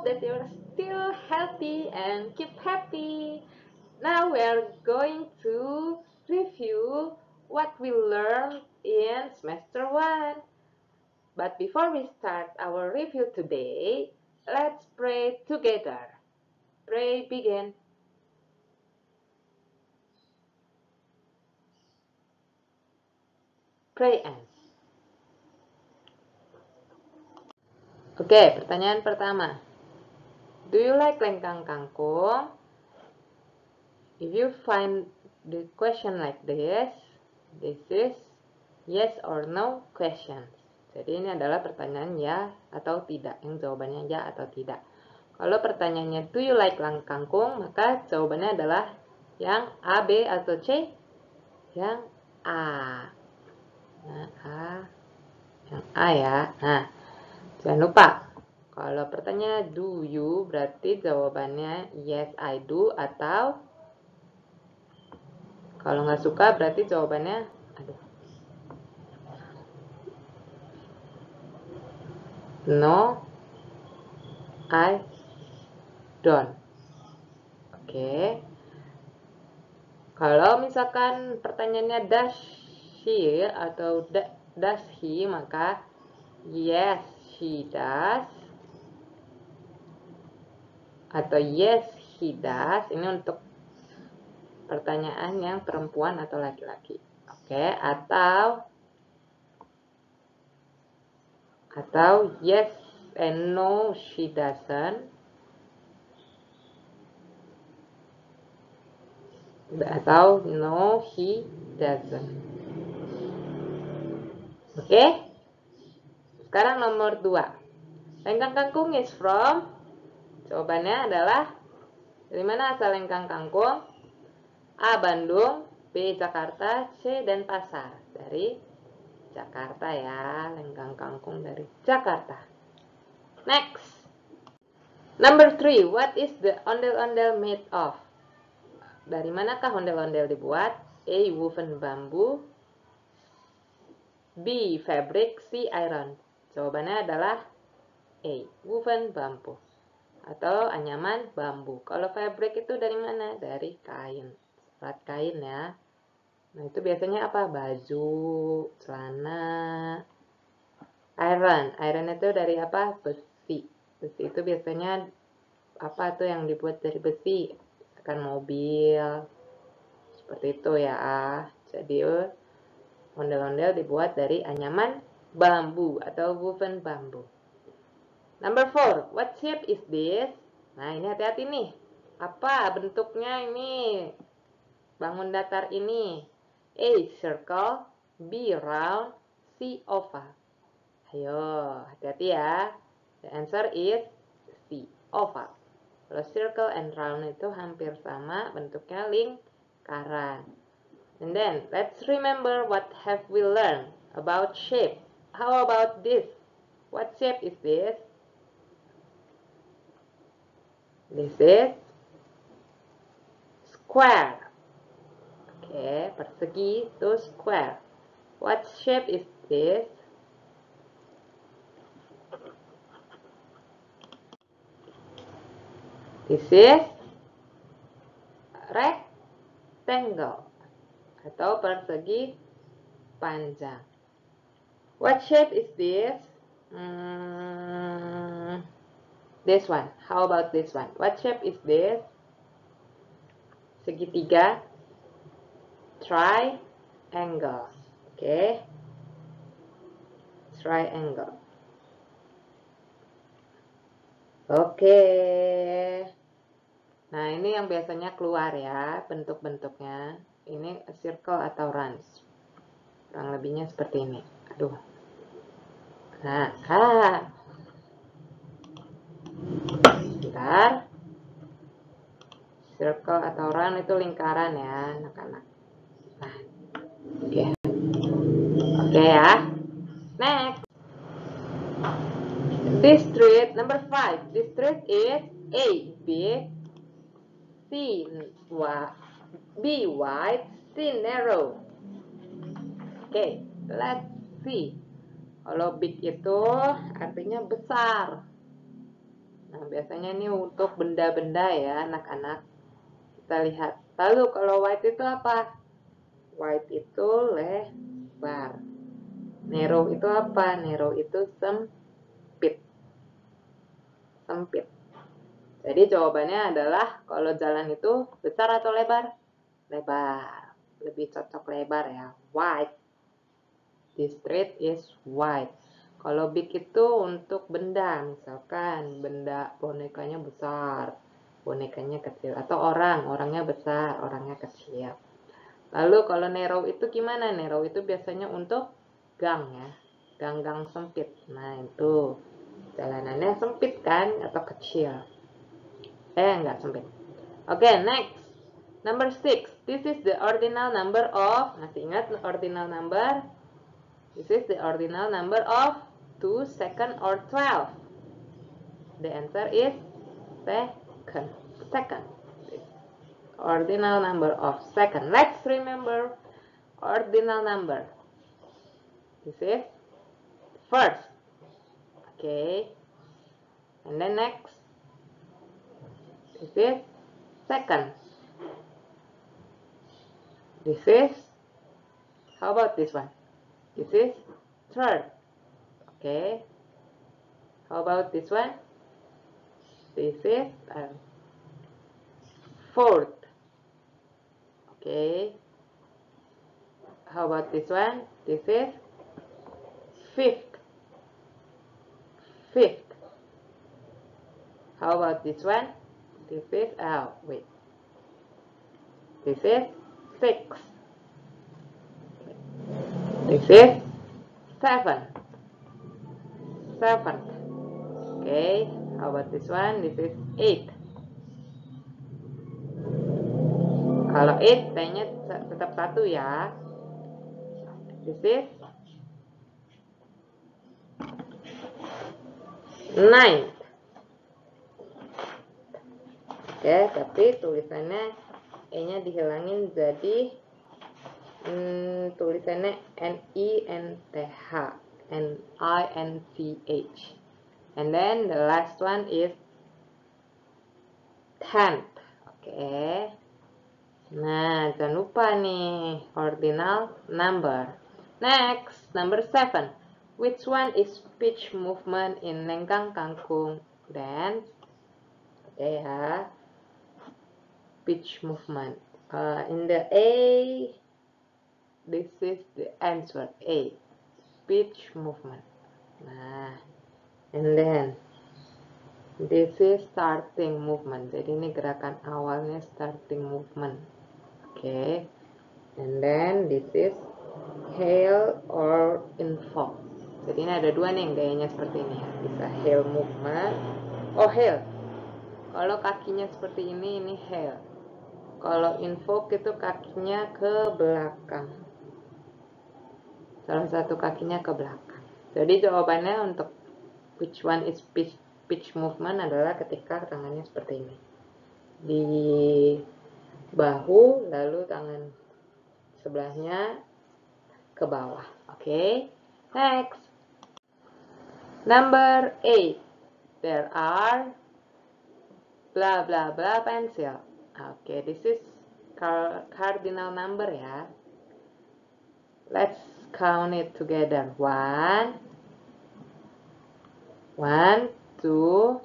that you're still healthy and keep happy. Now we're going to review what we learned in semester 1. But before we start our review today, let's pray together. Pray begin. Pray end. Oke, pertanyaan pertama. Do you like lengkang kangkung? If you find the question like this is yes or no question. Jadi ini adalah pertanyaan ya atau tidak, yang jawabannya ya atau tidak. Kalau pertanyaannya do you like lengkang kangkung, maka jawabannya adalah yang A, B, atau C? Yang A. Nah, yang A ya. Nah, jangan lupa, kalau pertanyaan do you, berarti jawabannya yes I do, atau kalau nggak suka berarti jawabannya no I don't. Oke. Kalau misalkan pertanyaannya does she atau does he, maka yes she does atau yes he does. Ini untuk pertanyaan yang perempuan atau laki-laki. Oke, atau yes and no she doesn't, atau no he doesn't. Oke, sekarang nomor 2. Lengkang kangkung is from, jawabannya adalah dari mana asal lengkang kangkung? A. Bandung, B. Jakarta, C. Denpasar. Dari Jakarta ya, lengkang kangkung dari Jakarta. Next. Number 3, what is the ondel-ondel made of? Dari manakah ondel-ondel dibuat? A. Woven bambu, B. Fabric, C. Iron. Jawabannya adalah A. Woven bambu atau anyaman bambu. Kalau fabric itu dari mana? Dari kain, serat kain ya. Nah itu biasanya apa? Baju, celana. Iron itu dari apa? Besi. Besi itu biasanya apa tuh yang dibuat dari besi? Kan mobil, seperti itu ya. Jadi ondel-ondel dibuat dari anyaman bambu atau woven bambu. Number 4, what shape is this? Nah ini hati-hati nih, apa bentuknya ini bangun datar ini? A. Circle, B. Round, C. Oval. Ayo hati-hati ya. The answer is C. Oval. Kalau circle and round itu hampir sama, bentuknya lingkaran. And then, let's remember what have we learned about shape. How about this? What shape is this? This is square. Oke, persegi itu square. What shape is this? This is rectangle atau persegi panjang. What shape is this? This one. How about this one? What shape is this? Segitiga. Triangle. Okay. Triangle. Oke. Nah, ini yang biasanya keluar ya, bentuk-bentuknya. Ini circle atau round. Kurang lebihnya seperti ini. Aduh. Nah, bentar. Circle atau round itu lingkaran ya, anak-anak. Nah, oke. Oke ya. Next. This street, number 5. This street is A. Big, C. B. Wide, C. Narrow. Oke, let's see. Kalau big itu artinya besar. Nah, biasanya ini untuk benda-benda ya, anak-anak. Kita lihat. Lalu kalau wide itu apa? Wide itu lebar. Narrow itu apa? Narrow itu sempit. Sempit. Jadi jawabannya adalah kalau jalan itu besar atau lebar? Lebar. Lebih cocok lebar ya. Wide. The street is wide. Kalau big itu untuk benda, misalkan benda bonekanya besar, bonekanya kecil, atau orangnya besar, orangnya kecil. Lalu kalau narrow itu gimana? Narrow itu biasanya untuk gang ya, gang-gang sempit. Nah itu jalanannya sempit kan atau kecil? Enggak sempit. Oke, next. Number 6. This is the ordinal number of, masih ingat ordinal number? This is the ordinal number of 2, second, or 12. The answer is second. Second. Ordinal number of second. Let's remember ordinal number. This is first. Okay. And then next. This is second. This is, how about this one? This is third. Okay. How about this one? This is fourth. Okay. How about this one? This is fifth. Fifth. How about this one? This is, wait. This is sixth. This is seven. Seventh. Okay. How about this one? This is eight. Kalau 8 T-nya tetap 1 ya. This is 9. Oke, tapi tulisannya E-nya dihilangin jadi tulisannya N-I-N-T-H, N-I-N-C-H. And then the last one is 10th. Oke. Nah, jangan lupa nih, ordinal number. Next, number 7. Which one is speech movement in Lengkang Kangkung dance? Oke ya. Speech movement. In the A, this is the answer, A. Speech movement. Nah, and then this is starting movement. Jadi ini gerakan awalnya starting movement. Okay, and then this is hail or invoke. Jadi ini ada dua nih gayanya seperti ini ya. Bisa hail movement. Oh, hail. Kalau kakinya seperti ini hail. Kalau invoke itu kakinya ke belakang. Salah satu kakinya ke belakang. Jadi jawabannya untuk which one is pitch movement adalah ketika tangannya seperti ini. Di bahu, lalu tangan sebelahnya ke bawah. Oke. Next. Number 8. There are blah blah blah pencil. Oke, this is cardinal number ya. Let's count it together. 1, 2,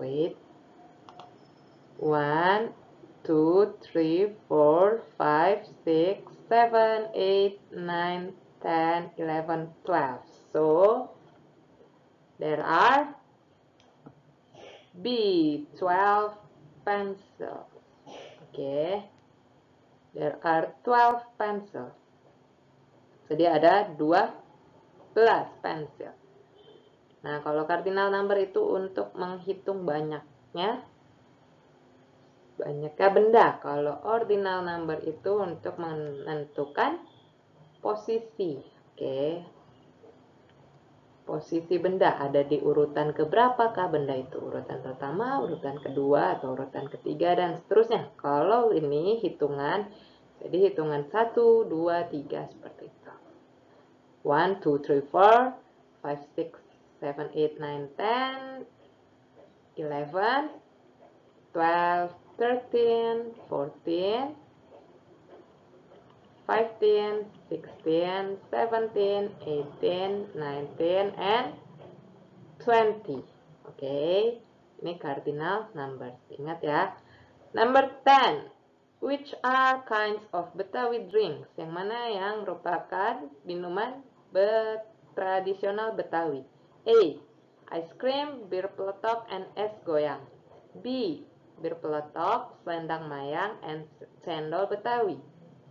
wait. 1, 2, 3, 4, 5, 6, 7, 8, 9, 10, 11, 12. So, there are B, 12 pencils. Okay. There are 12 pencils. Jadi ada 12 pensil. Nah, kalau cardinal number itu untuk menghitung banyaknya benda. Kalau ordinal number itu untuk menentukan posisi. Oke. Posisi benda ada di urutan keberapakah benda itu? Urutan pertama, urutan kedua, atau urutan ketiga, dan seterusnya. Kalau ini hitungan, jadi hitungan 1, 2, 3 seperti itu. 1, 2, 3, 4, 5, 6, 7, 8, 9, 10, 11, 12, 13, 14, 15, 16, 17, 18, 19, and 20. Oke, ini cardinal numbers. Ingat ya. Number 10. Which are kinds of Betawi drinks? Yang mana yang merupakan minuman tradisional Betawi? A. Ice cream, bir peletok, and es goyang. B. Bir peletok, selendang mayang, and cendol Betawi.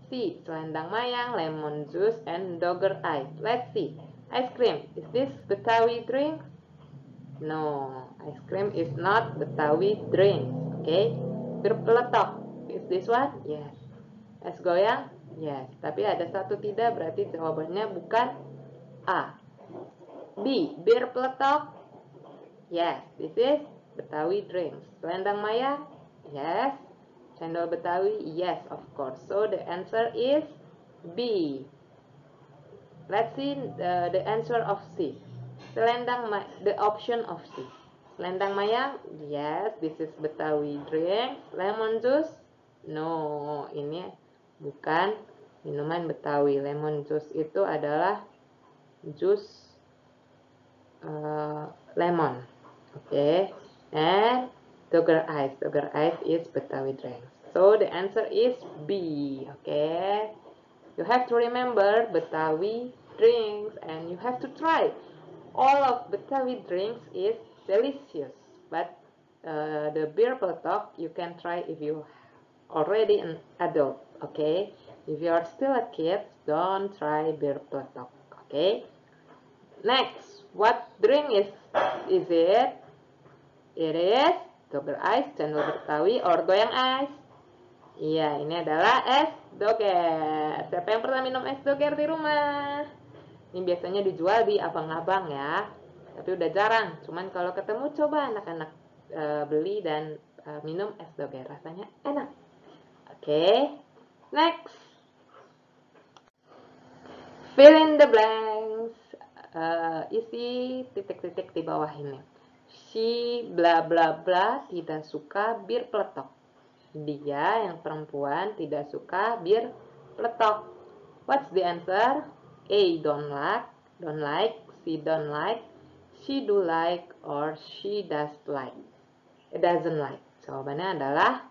C. Selendang mayang, lemon juice, and dogger ice. Let's see. Ice cream. Is this Betawi drink? No. Ice cream is not Betawi drink. Okay. Bir peletok. Is this one? Yes. Es goyang? Yes. Tapi ada satu tidak, berarti jawabannya bukan A. B. Bir peletok? Yes. This is Betawi drinks. Selendang mayang? Yes. Cendol Betawi? Yes, of course. So the answer is B. Let's see the answer of C. The option of C. Selendang mayang? Yes, this is Betawi drink. Lemon juice? No, ini bukan minuman Betawi. Lemon juice itu adalah jus lemon. Okay. And dogger ice. Dogger ice is Betawi drink. So the answer is B. Okay. You have to remember Betawi drinks and you have to try. All of Betawi drinks is delicious, but the bir peletok you can try if you already an adult. Okay, if you are still a kid, don't try bir peletok. Okay. Next, what drink is it? It is dogger ice, cendol Betawi, or goyang ice. Iya, ini adalah es doger. Siapa yang pernah minum es doger di rumah? Ini biasanya dijual di abang-abang ya. Tapi udah jarang. Cuman kalau ketemu coba anak-anak beli dan minum es doger. Rasanya enak. Oke. Next. Fill in the blanks. Isi titik-titik di bawah ini. Si bla bla bla tidak suka bir peletok. Dia yang perempuan tidak suka bir peletok. What's the answer? A. Don't like. C. Don't like. She do like, or she does like. It doesn't like. Jawabannya adalah,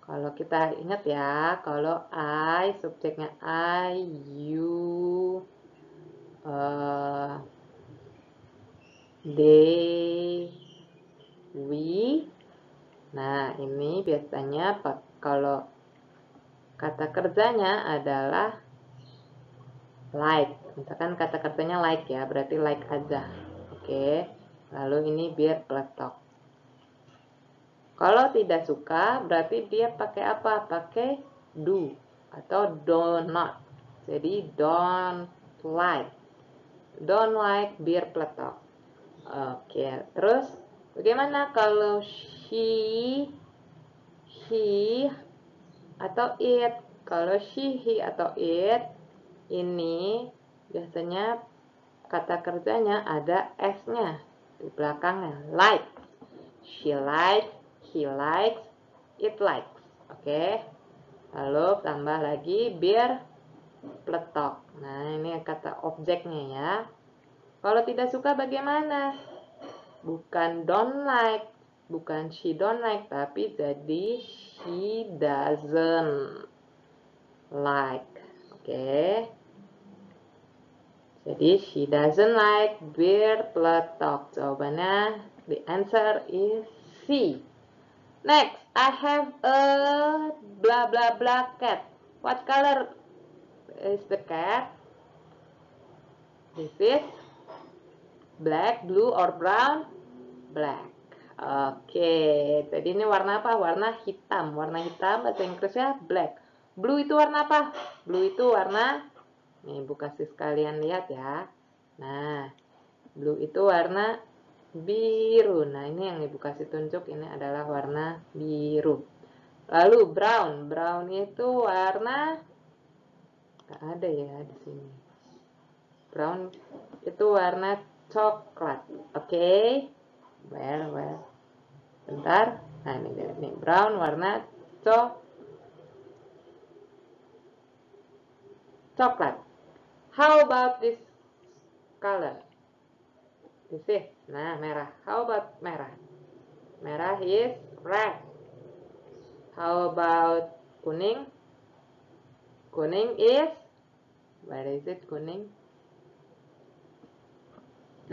kalau kita ingat ya, kalau I, subjeknya I, you, they, we. Nah, ini biasanya kalau kata kerjanya adalah like. Misalkan kata kerjanya like ya, berarti like aja. Oke. Lalu ini bir peletok. Kalau tidak suka, berarti dia pakai apa? Pakai do atau do not. Jadi don't like. Don't like bir peletok. Oke. Terus bagaimana kalau he atau it? Kalau she, he, atau it, ini biasanya kata kerjanya ada S-nya di belakangnya. Like. She likes, he likes, it likes. Oke. Lalu tambah lagi bir peletok. Nah, ini kata objeknya ya. Kalau tidak suka bagaimana? Bukan don't like, bukan she don't like, tapi jadi she doesn't like. Oke. Jadi she doesn't like bir peletok. Jawabannya, the answer is C. Next, I have a blah blah blah cat. What color is the cat? This is black, blue, or brown? Black. Oke, jadi ini warna apa? Warna hitam. Warna hitam bahasa Inggrisnya black. Blue itu warna apa? Blue itu warna, nih Bu kasih sekalian lihat ya. Nah, blue itu warna biru. Nah, ini yang Ibu kasih tunjuk, ini adalah warna biru. Lalu brown. Brown itu warna, nggak ada ya di sini. Brown itu warna coklat. Oke. Well. Bentar. Nah, ini brown warna coklat. How about this color? This is, nah, merah. How about merah? Merah is red. How about kuning? Kuning is, where is it kuning?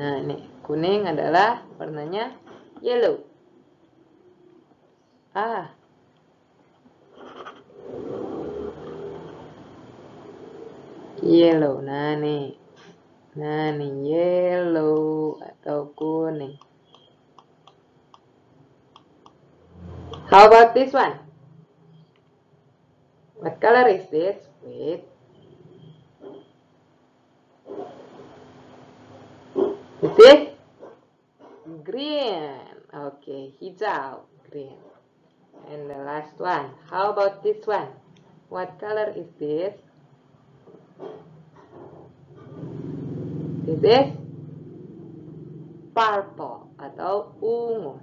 Nah, ini kuning adalah warnanya yellow. Yellow. Nah, nih yellow atau kuning. How about this one? What color is this? Wait. Is it green? Okay, hijau, green. And the last one. How about this one? What color is this? This is purple atau ungu.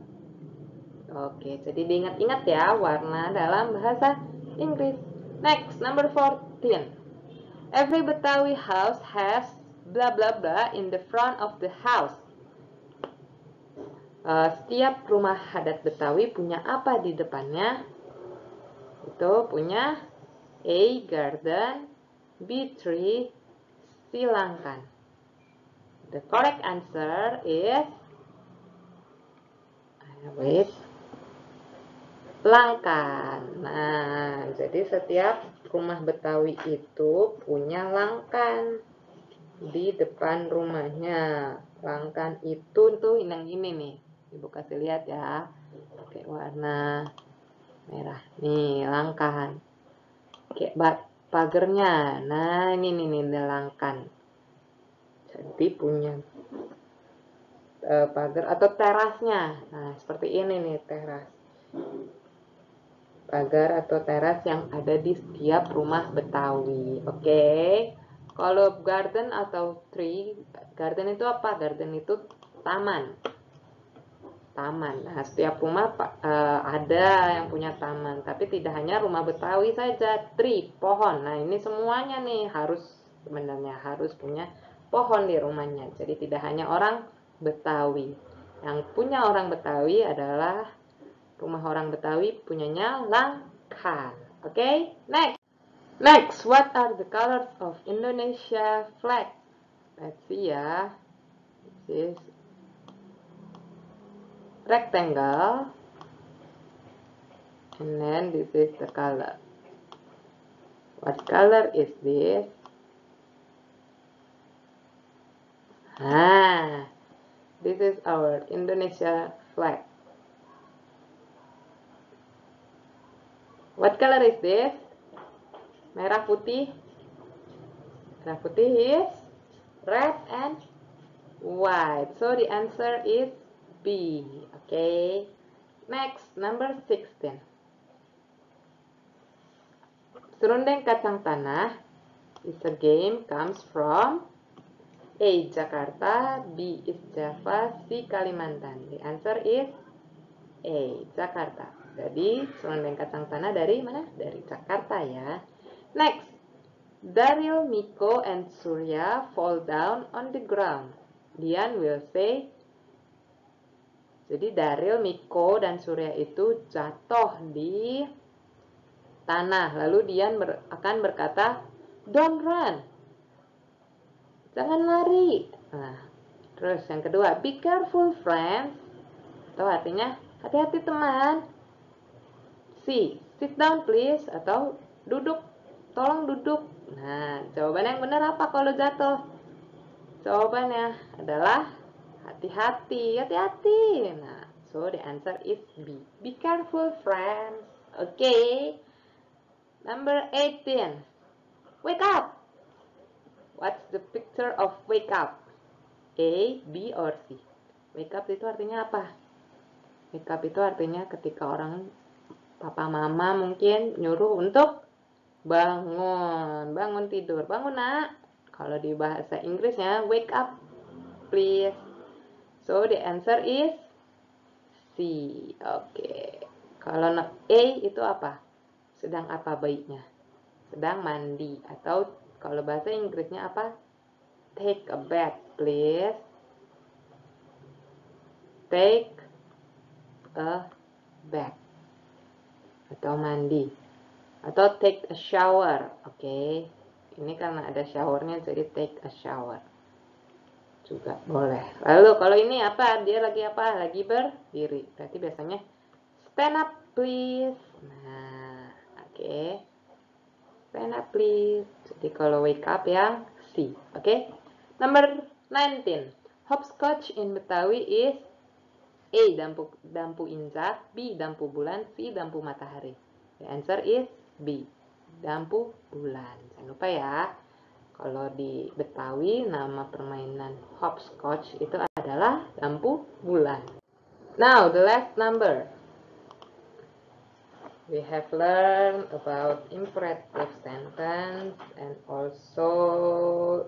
Oke, jadi diingat-ingat ya warna dalam bahasa Inggris. Next, number 14. Every Betawi house has blah blah blah in the front of the house. Setiap rumah adat Betawi punya apa di depannya? Itu punya A. Garden, B. Tree, C. Langkan. The correct answer is langkan. Nah, jadi setiap rumah Betawi itu punya langkan di depan rumahnya. Langkan itu tuh yang ini nih. Ibu kasih lihat ya. Pakai warna merah. Nih, langkan. Kayak pagernya. Nah, ini nih langkan. Jadi punya pagar atau terasnya. Nah, seperti ini nih teras. Pagar atau teras yang ada di setiap rumah Betawi. Oke. Kalau garden atau tree, garden itu apa? Garden itu taman. Taman. Nah, setiap rumah ada yang punya taman, tapi tidak hanya rumah Betawi saja. Tree, pohon. Nah, ini semuanya nih sebenarnya harus punya pohon di rumahnya. Jadi tidak hanya orang Betawi. Yang punya orang Betawi adalah rumah orang Betawi punyanya langkan. Oke, next. Next, what are the colors of Indonesia flag? Let's see ya. This is rectangle, and then this is the color. What color is this? This is our Indonesia flag. What color is this? Merah putih. Merah putih is red and white. So the answer is B. Okay. Next, number 16. Serundeng kacang tanah is a game comes from A. Jakarta, B. East Java, C. Kalimantan. The answer is A. Jakarta. Jadi serundeng kacang tanah dari mana? Dari Jakarta ya. Next, Daryl, Miko, and Surya fall down on the ground. Dian will say. Jadi Daryl, Miko, dan Surya itu jatuh di tanah. Lalu Dian akan berkata, don't run. Jangan lari. Nah, terus yang kedua, be careful friends. Atau artinya, hati-hati teman. C. Sit down please. Atau duduk. Tolong duduk. Nah, jawaban yang benar apa kalau jatuh? Jawabannya adalah hati-hati. Hati-hati. Nah, so the answer is B. Be careful friends. Okay. Number 18. Wake up. What's the picture of wake up? A, B, or C? Wake up itu artinya apa? Wake up itu artinya ketika orang papa mama mungkin nyuruh untuk bangun tidur. Bangun nak. Kalau di bahasa Inggrisnya wake up please. So the answer is C. Oke. Kalau A itu apa? Sedang apa baiknya? Sedang mandi. Atau kalau bahasa Inggrisnya apa? Take a bath, please. Take a bath. Atau mandi. Atau take a shower. Oke. Ini karena ada showernya, jadi take a shower. Juga boleh. Lalu kalau ini apa? Dia lagi apa? Lagi berdiri. Berarti biasanya stand up please. Nah, oke. Stand up please. Jadi kalau wake up yang C. Oke. Number 19. Hopscotch in Betawi is A. Dampu injak, B. Dampu bulan, C. Dampu matahari. The answer is B. Dampu bulan. Jangan lupa ya. Kalau di Betawi, nama permainan hopscotch itu adalah dampu bulan. Now, the last number. We have learned about imperative sentence and also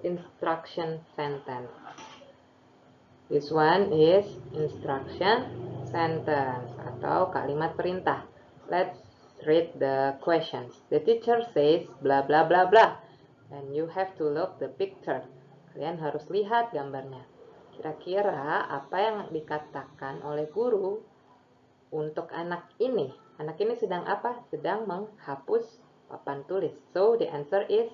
instruction sentence. This one is instruction sentence atau kalimat perintah. Let's read the questions. The teacher says blah blah blah blah. And you have to look the picture. Kalian harus lihat gambarnya. Kira-kira apa yang dikatakan oleh guru untuk anak ini? Anak ini sedang apa? Sedang menghapus papan tulis. So the answer is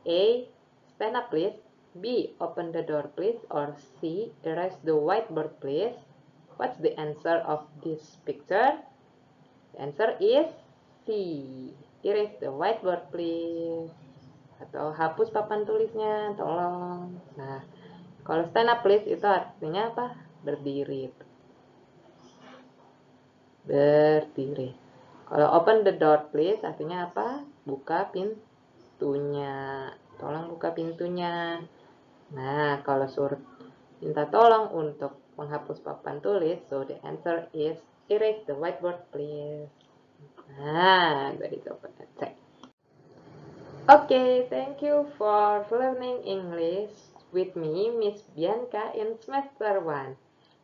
A. Stand up please. B. Open the door please. Or C. Erase the whiteboard please. What's the answer of this picture? The answer is C. Erase the whiteboard please. Atau hapus papan tulisnya, tolong. Nah, kalau stand up please itu artinya apa? Berdiri. Berdiri. Kalau open the door please artinya apa? Buka pintunya. Tolong buka pintunya. Nah, kalau suruh minta tolong untuk menghapus papan tulis, so the answer is erase the whiteboard please. Nah, jadi coba cek. Okay, thank you for learning English with me, Miss Bianca, in semester 1.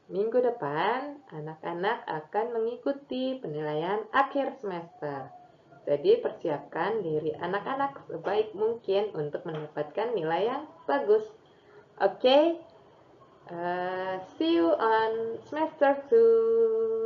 Minggu depan, anak-anak akan mengikuti penilaian akhir semester. Jadi, persiapkan diri anak-anak sebaik mungkin untuk mendapatkan nilai yang bagus. Oke, see you on semester 2.